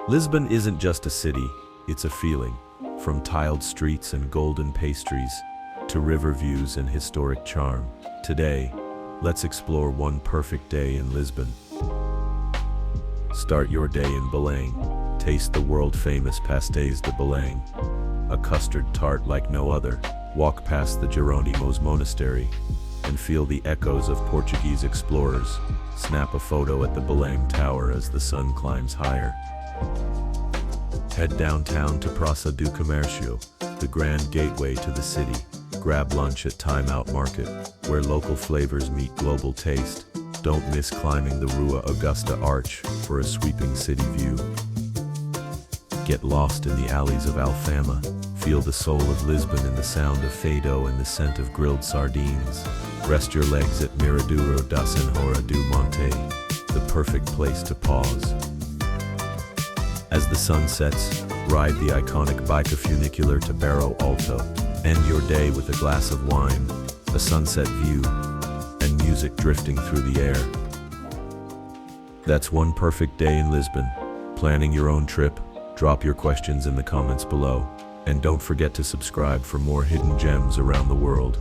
Lisbon isn't just a city, it's a feeling. From tiled streets and golden pastries to river views and historic charm. Today, let's explore one perfect day in Lisbon. Start your day in Belém. Taste the world-famous Pastéis de Belém, a custard tart like no other. Walk past the Jerónimos Monastery and feel the echoes of Portuguese explorers. Snap a photo at the Belém Tower as the sun climbs higher. Head downtown to Praça do Comércio, the grand gateway to the city. Grab lunch at Time Out Market, where local flavors meet global taste. Don't miss climbing the Rua Augusta Arch for a sweeping city view. Get lost in the alleys of Alfama. Feel the soul of Lisbon in the sound of Fado and the scent of grilled sardines. Rest your legs at Miradouro da Senhora do Monte, the perfect place to pause. As the sun sets, ride the iconic bike funicular to Bairro Alto. End your day with a glass of wine, a sunset view, and music drifting through the air. That's one perfect day in Lisbon. Planning your own trip? Drop your questions in the comments below. And don't forget to subscribe for more hidden gems around the world.